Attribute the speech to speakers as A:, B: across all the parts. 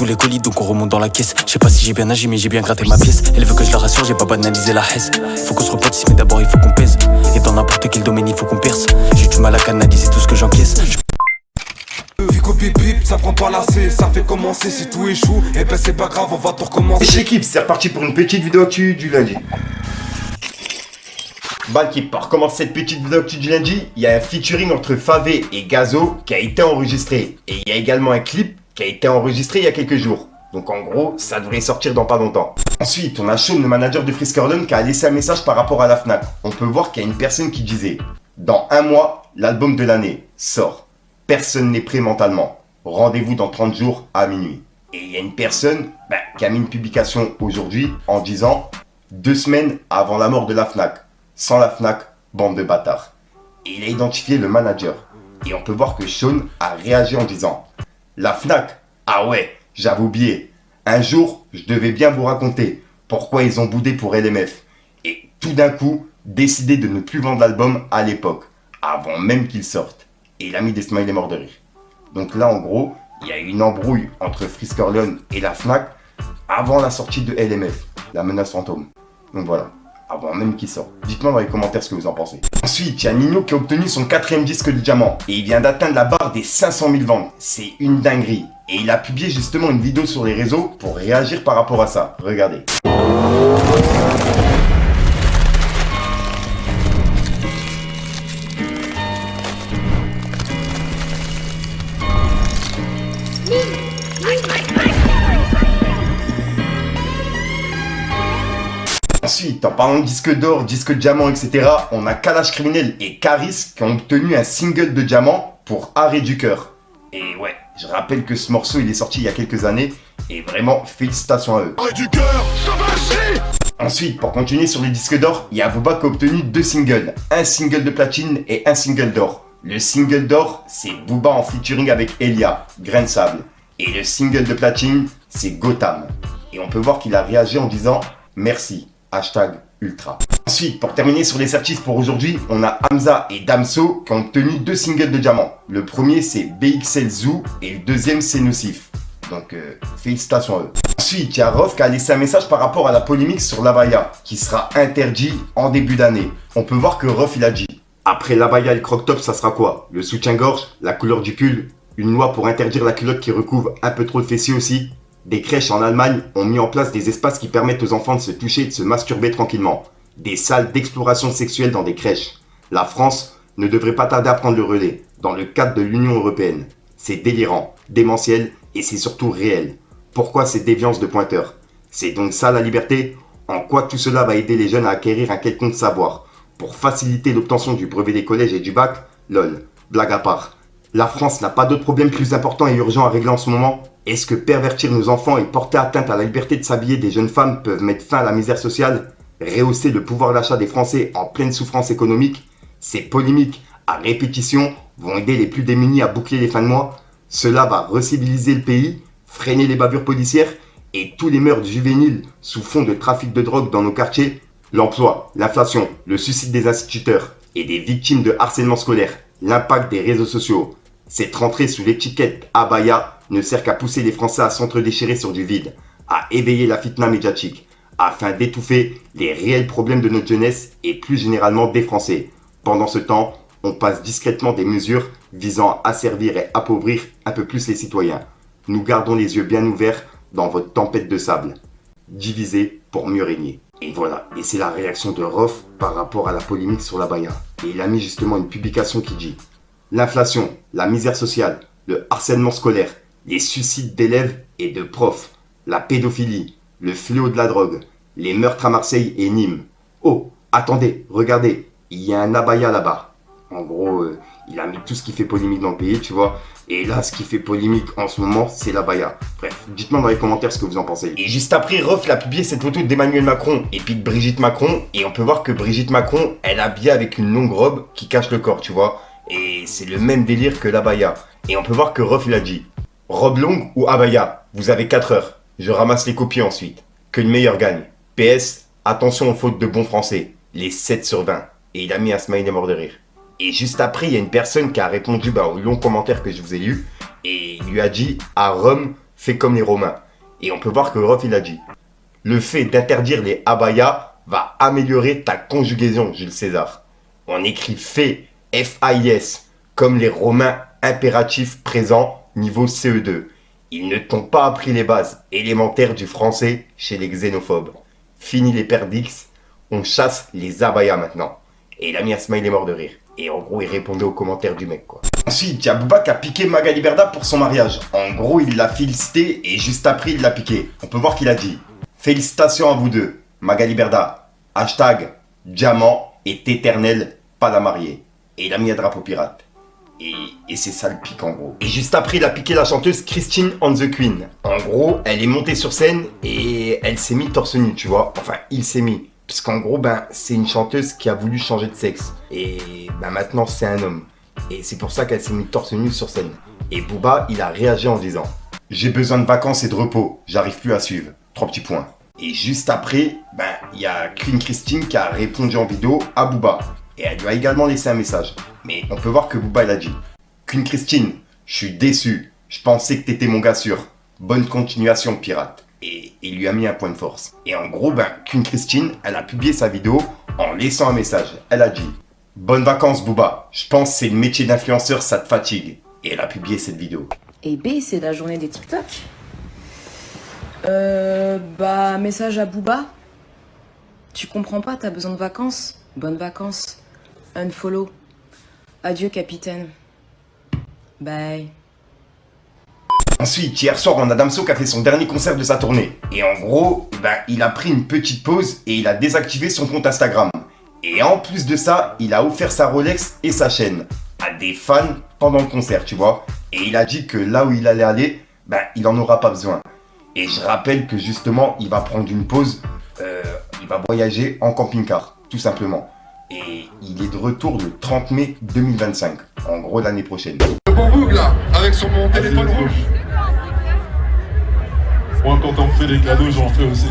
A: tous les colis, donc on remonte dans la caisse. Je sais pas si j'ai bien agi, mais j'ai bien gratté ma pièce. Elle veut que je la rassure, j'ai pas banalisé la hesse. Faut qu'on se repotisse, mais d'abord il faut qu'on pèse. Et dans n'importe quel domaine, il faut qu'on perce. J'ai du mal à canaliser tout ce que j'encaisse.
B: Vico bip bip, ça prend pas lassé, ça fait commencer. Si tout échoue, et ben c'est pas grave, on va tout recommencer.
C: Et l'équipe, c'est reparti pour une petite vidéo actu du lundi. Bah l'équipe, pour commencer cette petite vidéo actu du lundi, il y a un featuring entre Favé et Gazo qui a été enregistré. Et il y a également un clip qui a été enregistré il y a quelques jours. Donc en gros, ça devrait sortir dans pas longtemps. Ensuite, on a Sean, le manager de Frisk Orleans, qui a laissé un message par rapport à la Fnac. On peut voir qu'il y a une personne qui disait: dans un mois, l'album de l'année sort. Personne n'est prêt mentalement. Rendez-vous dans 30 jours à minuit. Et il y a une personne qui a mis une publication aujourd'hui en disant 2 semaines avant la mort de la Fnac. Sans la Fnac, bande de bâtards. Et il a identifié le manager. Et on peut voir que Sean a réagi en disant: la Fnac, ah ouais, j'avais oublié. Un jour, je devais bien vous raconter pourquoi ils ont boudé pour LMF. Et tout d'un coup, décidé de ne plus vendre l'album à l'époque, avant même qu'il sorte. Et il a mis des smileys morts de rire. Donc là, en gros, il y a eu une embrouille entre Frisk Orleans et la Fnac avant la sortie de LMF, la menace fantôme. Donc voilà, avant même qu'il sorte. Dites-moi dans les commentaires ce que vous en pensez. Ensuite, il y a Nino qui a obtenu son 4e disque de diamant. Et il vient d'atteindre la barre des 500 000 ventes. C'est une dinguerie. Et il a publié justement une vidéo sur les réseaux pour réagir par rapport à ça. Regardez. Ensuite, en parlant de disque d'or, disque de diamant, etc., on a Kalash Criminel et Karis qui ont obtenu un single de diamant pour Arrêt du cœur. Et ouais, je rappelle que ce morceau il est sorti il y a quelques années et vraiment félicitations à eux.
B: Arrêt du cœur, sauvage.
C: Ensuite, pour continuer sur les disques d'or, il y a Booba qui a obtenu 2 singles, un single de platine et un single d'or. Le single d'or, c'est Booba en featuring avec Elia, Grain de Sable. Et le single de platine, c'est Gotham. Et on peut voir qu'il a réagi en disant merci. #ultra. Ensuite, pour terminer sur les artistes pour aujourd'hui, on a Hamza et Damso qui ont obtenu 2 singles de diamant. Le premier c'est BXL Zoo et le deuxième c'est Nocif. Donc félicitations à eux. Ensuite, il y a Rof qui a laissé un message par rapport à la polémique sur l'abaya qui sera interdit en début d'année. On peut voir que Rof il a dit: après l'abaya et le croc-top, ça sera quoi? Le soutien-gorge, la couleur du pull, une loi pour interdire la culotte qui recouvre un peu trop le fessier aussi. Des crèches en Allemagne ont mis en place des espaces qui permettent aux enfants de se toucher et de se masturber tranquillement. Des salles d'exploration sexuelle dans des crèches. La France ne devrait pas tarder à prendre le relais dans le cadre de l'Union européenne. C'est délirant, démentiel et c'est surtout réel. Pourquoi ces déviances de pointeurs? C'est donc ça la liberté? En quoi tout cela va aider les jeunes à acquérir un quelconque savoir? Pour faciliter l'obtention du brevet des collèges et du bac? Lol, blague à part. La France n'a pas d'autres problèmes plus importants et urgents à régler en ce moment? Est-ce que pervertir nos enfants et porter atteinte à la liberté de s'habiller des jeunes femmes peuvent mettre fin à la misère sociale? Rehausser le pouvoir d'achat des Français en pleine souffrance économique? Ces polémiques à répétition vont aider les plus démunis à boucler les fins de mois? Cela va reciviliser le pays, freiner les bavures policières et tous les meurtres juvéniles sous fond de trafic de drogue dans nos quartiers? L'emploi, l'inflation, le suicide des instituteurs et des victimes de harcèlement scolaire, l'impact des réseaux sociaux. Cette rentrée sous l'étiquette abaya ne sert qu'à pousser les Français à s'entre-déchirer sur du vide, à éveiller la fitna médiatique, afin d'étouffer les réels problèmes de notre jeunesse et plus généralement des Français. Pendant ce temps, on passe discrètement des mesures visant à asservir et appauvrir un peu plus les citoyens. Nous gardons les yeux bien ouverts dans votre tempête de sable. Diviser pour mieux régner. Et voilà, et c'est la réaction de Rof par rapport à la polémique sur l'abaya. Et il a mis justement une publication qui dit: l'inflation, la misère sociale, le harcèlement scolaire, les suicides d'élèves et de profs, la pédophilie, le fléau de la drogue, les meurtres à Marseille et Nîmes. Oh, attendez, regardez, il y a un abaya là-bas. En gros, il a mis tout ce qui fait polémique dans le pays, tu vois. Et là, ce qui fait polémique en ce moment, c'est l'abaya. Bref, dites-moi dans les commentaires ce que vous en pensez. Et juste après, Rof a publié cette photo d'Emmanuel Macron et puis de Brigitte Macron. Et on peut voir que Brigitte Macron, elle est habillée avec une longue robe qui cache le corps, tu vois. Et c'est le même délire que l'abaya. Et on peut voir que Rof il a dit: robe longue ou abaya, vous avez 4 heures. Je ramasse les copies ensuite. Que le meilleur gagne. PS, attention aux fautes de bon français. Les 7 sur 20. Et il a mis un smiley mort de rire. Et juste après, il y a une personne qui a répondu au long commentaire que je vous ai lu. Et il lui a dit: à Rome, fais comme les Romains. Et on peut voir que Rof il a dit, le fait d'interdire les abayas va améliorer ta conjugaison, Jules César. On écrit fait, F-A-I-S, comme les Romains impératifs présents niveau CE2. Ils ne t'ont pas appris les bases élémentaires du français chez les xénophobes. Fini les pères d'X, on chasse les abayas maintenant. Et il a mis un smiley mort de rire. Et en gros, il répondait aux commentaires du mec, quoi. Ensuite, il y a Booba qui a piqué Magali Berda pour son mariage. En gros, il l'a félicité et juste après, il l'a piqué. On peut voir qu'il a dit « Félicitations à vous deux, Magali Berda. Hashtag diamant est éternel, pas la mariée. » Et il a mis un drapeau pirate. Et c'est ça le pic en gros. Et juste après, il a piqué la chanteuse Christine and the Queen. En gros, elle est montée sur scène et elle s'est mis torse nu, tu vois. Enfin, il s'est mis. Puisqu'en gros, c'est une chanteuse qui a voulu changer de sexe. Et maintenant, c'est un homme. Et c'est pour ça qu'elle s'est mis torse nu sur scène. Et Booba, il a réagi en disant « J'ai besoin de vacances et de repos. J'arrive plus à suivre. » 3 petits points. Et juste après, il y a Queen Christine qui a répondu en vidéo à Booba. Et elle lui a également laissé un message. Mais on peut voir que Booba, il a dit « Queen Christine, je suis déçu. Je pensais que t'étais mon gars sûr. Bonne continuation, pirate. » Et il lui a mis un point de force. Et en gros, Queen Christine, elle a publié sa vidéo en laissant un message. Elle a dit « Bonnes vacances, Booba. Je pense que c'est le métier d'influenceur, ça te fatigue. » Et elle a publié cette vidéo.
D: Et B, c'est la journée des TikTok. Message à Booba. Tu comprends pas, t'as besoin de vacances. Bonnes vacances. Unfollow. Adieu, capitaine. Bye.
C: Ensuite, hier soir, on a Damso qui a fait son dernier concert de sa tournée. Et en gros, il a pris une petite pause et il a désactivé son compte Instagram. Et en plus de ça, il a offert sa Rolex et sa chaîne à des fans pendant le concert, tu vois. Et il a dit que là où il allait aller, il en aura pas besoin. Et je rappelle que justement, il va prendre une pause. Il va voyager en camping-car, tout simplement. Et il est de retour le 30 mai 2025, en gros l'année prochaine.
E: Le bon bug là, avec sur mon téléphone rouge. Moi quand on me fait des cadeaux, j'en fais aussi.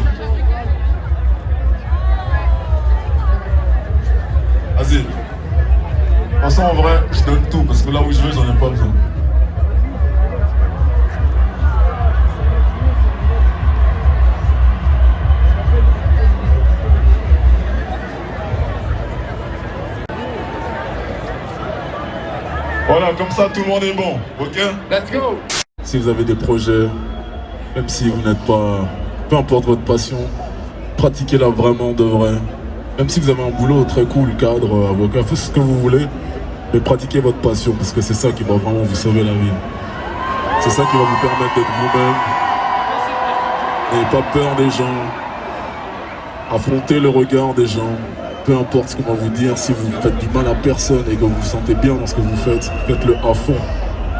E: Vas-y. De toute façon en vrai, je donne tout parce que là où je vais, j'en ai pas besoin. Voilà, comme ça tout le monde est bon, ok? Let's go! Si vous avez des projets, même si vous n'êtes pas, peu importe votre passion, pratiquez-la vraiment de vrai. Même si vous avez un boulot très cool, cadre, avocat, faites ce que vous voulez, mais pratiquez votre passion parce que c'est ça qui va vraiment vous sauver la vie. C'est ça qui va vous permettre d'être vous-même. N'ayez pas peur des gens. Affrontez le regard des gens. Peu importe ce qu'on va vous dire, si vous faites du mal à personne et que vous vous sentez bien dans ce que vous faites-le à fond.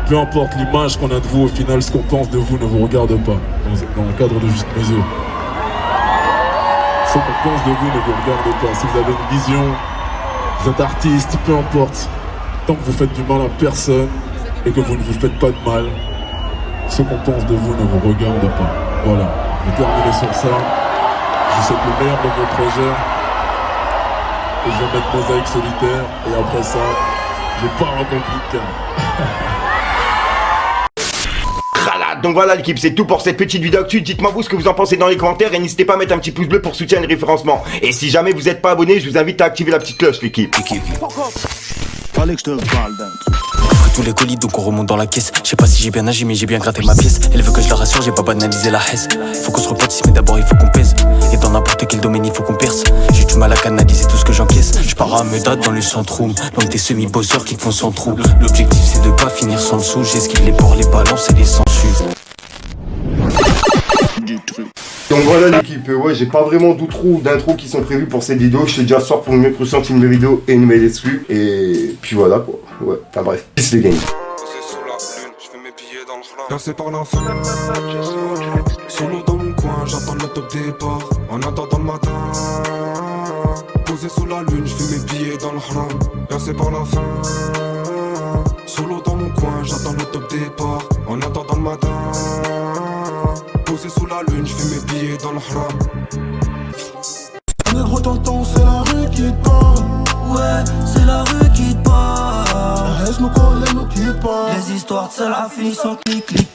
E: Peu importe l'image qu'on a de vous, au final, ce qu'on pense de vous ne vous regarde pas, dans le cadre de juste mesure. Ce qu'on pense de vous ne vous regarde pas. Si vous avez une vision, vous êtes artiste, peu importe. Tant que vous faites du mal à personne et que vous ne vous faites pas de mal, ce qu'on pense de vous ne vous regarde pas. Voilà, je vais terminer sur ça. Je vous souhaite le meilleur de vos projets. Et je vais mettre Mosaïque Solitaire, et après ça, je pars en compliqué.
C: Donc voilà l'équipe, c'est tout pour cette petite vidéo actu. Dites-moi vous ce que vous en pensez dans les commentaires et n'hésitez pas à mettre un petit pouce bleu pour soutenir le référencement. Et si jamais vous n'êtes pas abonné, je vous invite à activer la petite cloche l'équipe.
F: Fallait que je te parle d'un truc.
A: Tous les colis donc on remonte dans la caisse. Je sais pas si j'ai bien agi mais j'ai bien gratté ma pièce. Elle veut que je la rassure, j'ai pas banalisé la hesse. Faut qu'on se repotisse mais d'abord il faut qu'on pèse. Et dans n'importe quel domaine il faut qu'on perce. J'ai du mal à canaliser tout ce que j'encaisse. Je pars à Meudad dans le centroom. Loin des semi-bosseurs qui te font sans trou. L'objectif c'est de pas finir sans dessous. J'esquive les ports, les balances et les sangsues.
C: Donc voilà l'équipe, ouais j'ai pas vraiment d'intro qui sont prévus pour cette vidéo. Je te dis à ce soir pour une autre prochaine nouvelle vidéo et une nouvelle exclue. Et puis voilà quoi, ouais, enfin bref, peace les gang.
B: Percé par la fin. Solo dans mon coin, j'attends le top départ. En attendant le matin. Posé sous la lune, je fais mes billets dans le haram. Percé par la fin. Solo dans mon coin, j'attends le top départ. En attendant le matin. Posé sous la lune, je fais mes billets dans le haram.
F: Négro tonton, c'est la rue qui te parle.
G: Ouais, c'est la rue qui te parle.
F: Laisse-moi coller, nous quitte pas.
G: Les histoires de salafis sont clic clic.